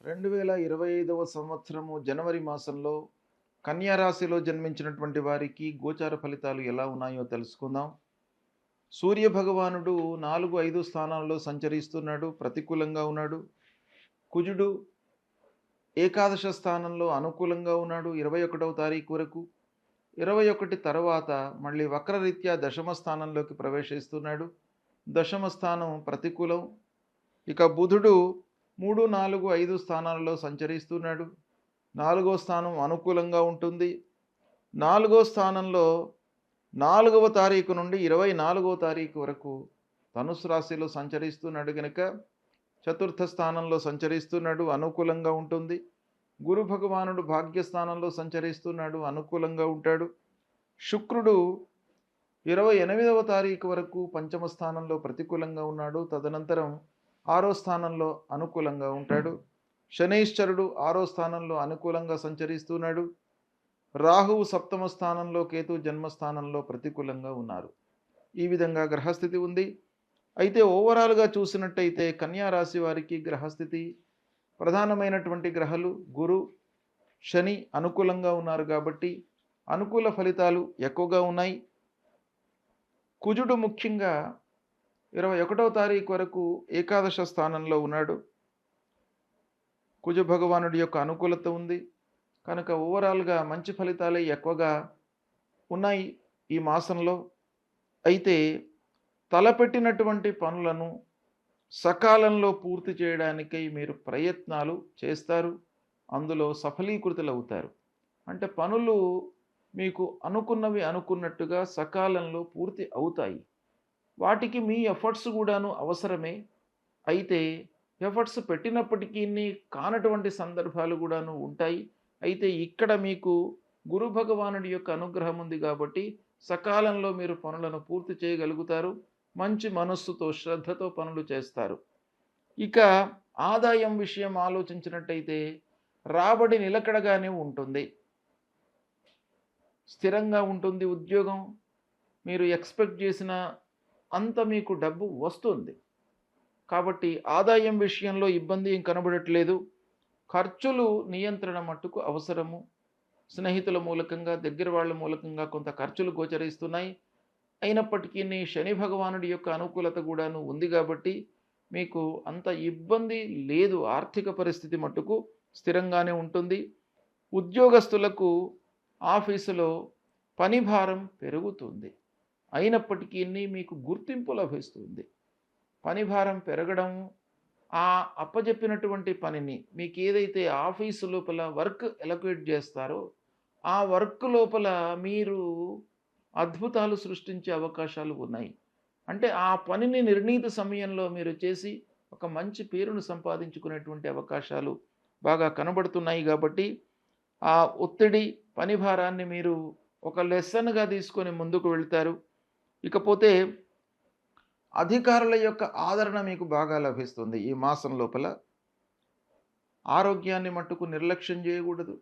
2025వ సంవత్సరము జనవరి మాసంలో కన్యా రాశిలో జన్మించినటువంటి వారికి గోచార ఫలితాలు ఎలా ఉన్నాయో తెలుసుకుందాం. సూర్య భగవానుడు 4, 5 స్థానాల్లో సంచరిస్తున్నాడు, ప్రతికూలంగా ఉన్నాడు. కుజుడు ఏకాదశ స్థానంలో అనుకూలంగా ఉన్నాడు 21వ తారీఖు వరకు. 21 తర్వాత మళ్ళీ వక్రరీత్యా దశమ స్థానంలోకి ప్రవేశిస్తున్నాడు. దశమ స్థానం ప్రతికూలం. ఇక బుధుడు 3, 4, 5 స్థానాలలో సంచరిస్తున్నాడు. 4వ స్థానం అనుకూలంగా ఉంటుంది. 4వ స్థానంలో 4వ తారీఖు నుండి 24వ తారీఖు వరకు ధనుసు రాశిలో సంచరిస్తున్నాడు గనుక చతుర్థ స్థానంలో సంచరిస్తున్నాడు, అనుకూలంగా ఉంటుంది. గురు భగవానుడు భాగ్యస్థానంలో సంచరిస్తున్నాడు, అనుకూలంగా ఉంటాడు. శుక్రుడు 28వ తారీఖు వరకు పంచమ స్థానంలో ప్రతికూలంగా ఉన్నాడు, తదనంతరం 6వ స్థానంలో అనుకూలంగా ఉంటాడు. శనైశ్చరుడు 6వ స్థానంలో అనుకూలంగా సంచరిస్తున్నాడు. రాహువు 7వ స్థానంలో, కేతు జన్మస్థానంలో ప్రతికూలంగా ఉన్నారు. ఈ విధంగా గ్రహస్థితి ఉంది. అయితే ఓవరాల్గా చూసినట్టయితే కన్యా రాశి వారికి గ్రహస్థితి ప్రధానమైనటువంటి గ్రహాలు గురు, శని అనుకూలంగా ఉన్నారు కాబట్టి అనుకూల ఫలితాలు ఎక్కువగా ఉన్నాయి. కుజుడు ముఖ్యంగా 21వ తారీఖు వరకు ఏకాదశ స్థానంలో ఉన్నాడు. కుజ భగవానుడి యొక్క అనుకూలత ఉంది కనుక ఓవరాల్గా మంచి ఫలితాలే ఎక్కువగా ఉన్నాయి ఈ మాసంలో. అయితే తలపెట్టినటువంటి పనులను సకాలంలో పూర్తి చేయడానికై మీరు ప్రయత్నాలు చేస్తారు, అందులో సఫలీకృతులవుతారు. అంటే పనులు మీకు అనుకున్నవి అనుకున్నట్టుగా సకాలంలో పూర్తి అవుతాయి. వాటికి మీ ఎఫర్ట్స్ కూడాను అవసరమే. అయితే ఎఫర్ట్స్ పెట్టినప్పటికీ కానటువంటి సందర్భాలు కూడాను ఉంటాయి. అయితే ఇక్కడ మీకు గురు భగవానుడి యొక్క అనుగ్రహం ఉంది కాబట్టి సకాలంలో మీరు పనులను పూర్తి చేయగలుగుతారు. మంచి మనస్సుతో శ్రద్ధతో పనులు చేస్తారు. ఇక ఆదాయం విషయం ఆలోచించినట్టయితే రాబడి నిలకడగానే ఉంటుంది, స్థిరంగా ఉంటుంది. ఉద్యోగం మీరు ఎక్స్పెక్ట్ చేసిన అంత మీకు డబ్బు వస్తుంది కాబట్టి ఆదాయం విషయంలో ఇబ్బంది ఏం కనబడట్లేదు. ఖర్చులు నియంత్రణ మట్టుకు అవసరము. స్నేహితుల మూలకంగా, దగ్గర వాళ్ళ మూలకంగా కొంత ఖర్చులు గోచరిస్తున్నాయి. అయినప్పటికీ శని భగవానుడి యొక్క అనుకూలత కూడాను ఉంది కాబట్టి మీకు అంత ఇబ్బంది లేదు. ఆర్థిక పరిస్థితి మట్టుకు స్థిరంగానే ఉంటుంది. ఉద్యోగస్తులకు ఆఫీసులో పని భారం పెరుగుతుంది, అయినప్పటికీ మీకు గుర్తింపు లభిస్తుంది. పని భారం పెరగడం, ఆ అప్పజెప్పినటువంటి పనిని మీకు ఏదైతే ఆఫీసు లోపల వర్క్ ఎలొకేట్ చేస్తారో ఆ వర్క్ లోపల మీరు అద్భుతాలు సృష్టించే అవకాశాలు ఉన్నాయి. అంటే ఆ పనిని నిర్ణీత సమయంలో మీరు చేసి ఒక మంచి పేరును సంపాదించుకునేటువంటి అవకాశాలు బాగా కనబడుతున్నాయి. కాబట్టి ఆ ఒత్తిడి, పని భారాన్ని మీరు ఒక లెసన్గా తీసుకొని ముందుకు వెళ్తారు. ఇకపోతే అధికారుల యొక్క ఆదరణ మీకు బాగా లభిస్తుంది ఈ మాసం లోపల. ఆరోగ్యాన్ని మట్టుకు నిర్లక్ష్యం చేయకూడదు.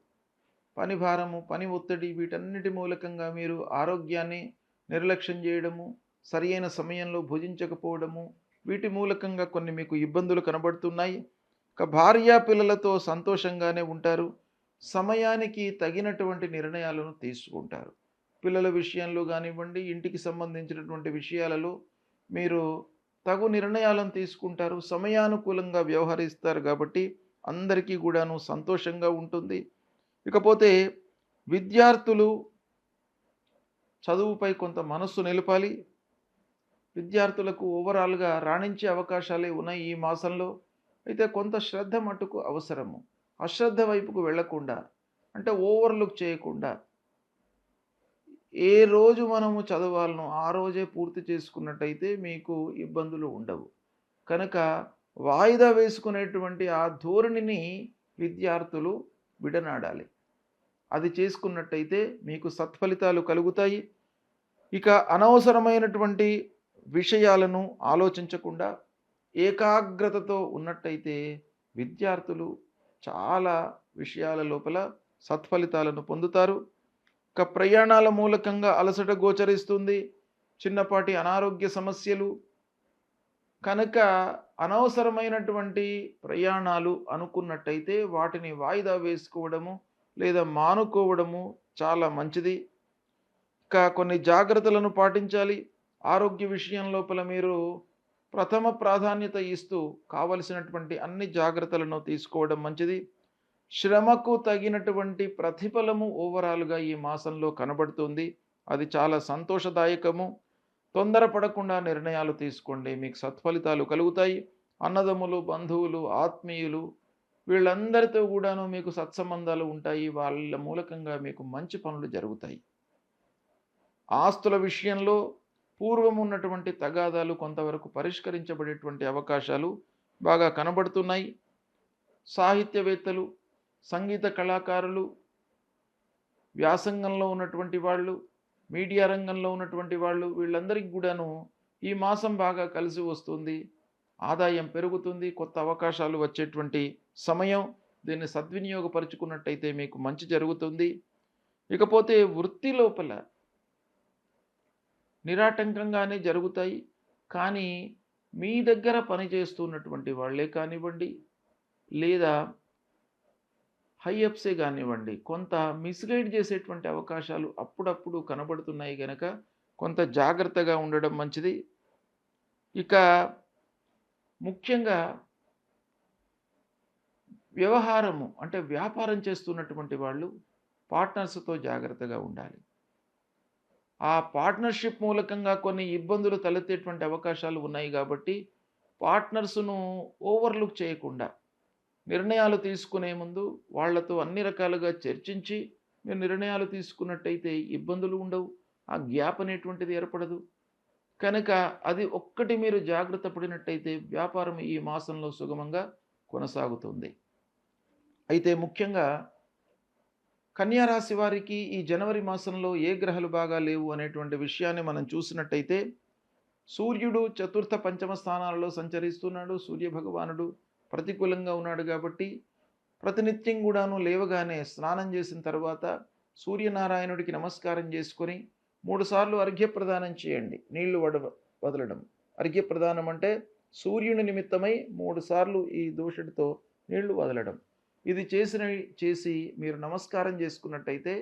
పని భారము, పని ఒత్తిడి వీటన్నిటి మూలకంగా మీరు ఆరోగ్యాన్ని నిర్లక్ష్యం చేయడము, సరి అయిన సమయంలో భుజించకపోవడము, వీటి మూలకంగా కొన్ని మీకు ఇబ్బందులు కనబడుతున్నాయి. ఇక భార్యా పిల్లలతో సంతోషంగానే ఉంటారు. సమయానికి తగినటువంటి నిర్ణయాలను తీసుకుంటారు. పిల్లల విషయంలో కానివ్వండి, ఇంటికి సంబంధించినటువంటి విషయాలలో మీరు తగు నిర్ణయాలను తీసుకుంటారు, సమయానుకూలంగా వ్యవహరిస్తారు కాబట్టి అందరికీ కూడాను సంతోషంగా ఉంటుంది. ఇకపోతే విద్యార్థులు చదువుపై కొంత మనస్సు నిలపాలి. విద్యార్థులకు ఓవరాల్గా రాణించే అవకాశాలే ఉన్నాయి ఈ మాసంలో. అయితే కొంత శ్రద్ధ మట్టుకు అవసరము. అశ్రద్ధ వైపుకు వెళ్లకుండా, అంటే ఓవర్లుక్ చేయకుండా, ఏ రోజు మనము చదవాలనో ఆ రోజే పూర్తి చేసుకున్నట్టయితే మీకు ఇబ్బందులు ఉండవు. కనుక వాయిదా వేసుకునేటువంటి ఆ ధోరణిని విద్యార్థులు విడనాడాలి. అది చేసుకున్నట్టయితే మీకు సత్ఫలితాలు కలుగుతాయి. ఇక అనవసరమైనటువంటి విషయాలను ఆలోచించకుండా ఏకాగ్రతతో ఉన్నట్టయితే విద్యార్థులు చాలా విషయాల లోపల సత్ఫలితాలను పొందుతారు. ఇక ప్రయాణాల మూలకంగా అలసట గోచరిస్తుంది. చిన్నపాటి అనారోగ్య సమస్యలు, కనుక అనవసరమైనటువంటి ప్రయాణాలు అనుకున్నట్టయితే వాటిని వాయిదా వేసుకోవడము లేదా మానుకోవడము చాలా మంచిది. ఇంకా కొన్ని జాగ్రత్తలను పాటించాలి. ఆరోగ్య విషయం లోపల మీరు ప్రథమ ప్రాధాన్యత ఇస్తూ కావలసినటువంటి అన్ని జాగ్రత్తలను తీసుకోవడం మంచిది. శ్రమకు తగినటువంటి ప్రతిఫలము ఓవరాల్‌గా ఈ మాసంలో కనబడుతుంది. అది చాలా సంతోషదాయకము. తొందరపడకుండా నిర్ణయాలు తీసుకోండి. మీకు సత్ఫలితాలు కలుగుతాయి. అన్నదమ్ములు, బంధువులు, ఆత్మీయులు వీళ్ళందరితో గూడాను మీకు సత్సంబంధాలు ఉంటాయి. వాళ్ళ మూలకంగా మీకు మంచి పనులు జరుగుతాయి. ఆస్తుల విషయంలో పూర్వం ఉన్నటువంటి తగాదాలు కొంతవరకు పరిష్కరించబడేటువంటి అవకాశాలు బాగా కనబడుతున్నాయి. సాహిత్యవేత్తలు, సంగీత కళాకారులు, వ్యాసంగంలో ఉన్నటువంటి వాళ్ళు, మీడియా రంగంలో ఉన్నటువంటి వాళ్ళు వీళ్ళందరికీ కూడాను ఈ మాసం బాగా కలిసి వస్తుంది. ఆదాయం పెరుగుతుంది. కొత్త అవకాశాలు వచ్చేటువంటి సమయం. దీన్ని సద్వినియోగపరుచుకున్నట్టయితే మీకు మంచి జరుగుతుంది. ఇకపోతే వృత్తి లోపల నిరాటంకంగానే జరుగుతాయి. కానీ మీ దగ్గర పనిచేస్తున్నటువంటి వాళ్ళే కానివ్వండి, లేదా హై అప్సే కానివ్వండి, కొంత మిస్గైడ్ చేసేటువంటి అవకాశాలు అప్పుడప్పుడు కనబడుతున్నాయి గనక కొంత జాగ్రత్తగా ఉండడం మంచిది. ఇక ముఖ్యంగా వ్యవహారము అంటే వ్యాపారం చేస్తున్నటువంటి వాళ్ళు పార్ట్నర్స్‌తో జాగ్రత్తగా ఉండాలి. ఆ పార్ట్నర్‌షిప్ మూలకంగా కొన్ని ఇబ్బందులు తలెత్తేటువంటి అవకాశాలు ఉన్నాయి కాబట్టి పార్ట్నర్స్‌ను ఓవర్‌లుక్ చేయకుండా నిర్ణయాలు తీసుకునే ముందు వాళ్ళతో అన్ని రకాలుగా చర్చించి మీరు నిర్ణయాలు తీసుకున్నట్టయితే ఇబ్బందులు ఉండవు. ఆ గ్యాప్ అనేటువంటిది ఏర్పడదు. కనుక అది ఒక్కటి మీరు జాగ్రత్త పడినట్టయితే వ్యాపారం ఈ మాసంలో సుగమంగా కొనసాగుతుంది. అయితే ముఖ్యంగా కన్యా రాశి వారికి ఈ జనవరి మాసంలో ఏ గ్రహాలు బాగా లేవు అనేటువంటి విషయాన్ని మనం చూసినట్టయితే సూర్యుడు చతుర్థ పంచమ స్థానాలలో సంచరిస్తున్నాడు. సూర్య భగవానుడు ప్రతికూలంగా ఉన్నాడు కాబట్టి ప్రతినిత్యం కూడాను లేవగానే స్నానం చేసిన తర్వాత సూర్యనారాయణుడికి నమస్కారం చేసుకొని 3 సార్లు అర్ఘ్యప్రదానం చేయండి. నీళ్లు వదలడం. అర్ఘ్యప్రదానం అంటే సూర్యుని నిమిత్తమై 3 సార్లు ఈ దోషుడితో నీళ్లు వదలడం. ఇది చేసి మీరు నమస్కారం చేసుకున్నట్టయితే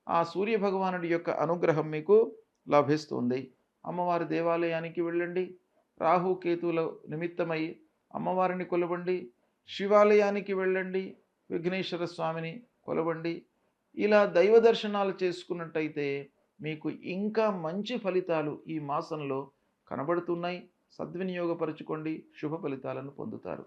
ఆ సూర్య భగవానుడి యొక్క అనుగ్రహం మీకు లభిస్తుంది. అమ్మవారి దేవాలయానికి వెళ్ళండి. రాహు కేతువుల నిమిత్తమై అమ్మవారిని కొలవండి. శివాలయానికి వెళ్ళండి. విఘ్నేశ్వర స్వామిని కొలవండి. ఇలా దైవ దర్శనాలు చేసుకున్నట్టయితే మీకు ఇంకా మంచి ఫలితాలు ఈ మాసంలో కనబడుతున్నాయి. సద్వినియోగపరచుకోండి. శుభ ఫలితాలను పొందుతారు.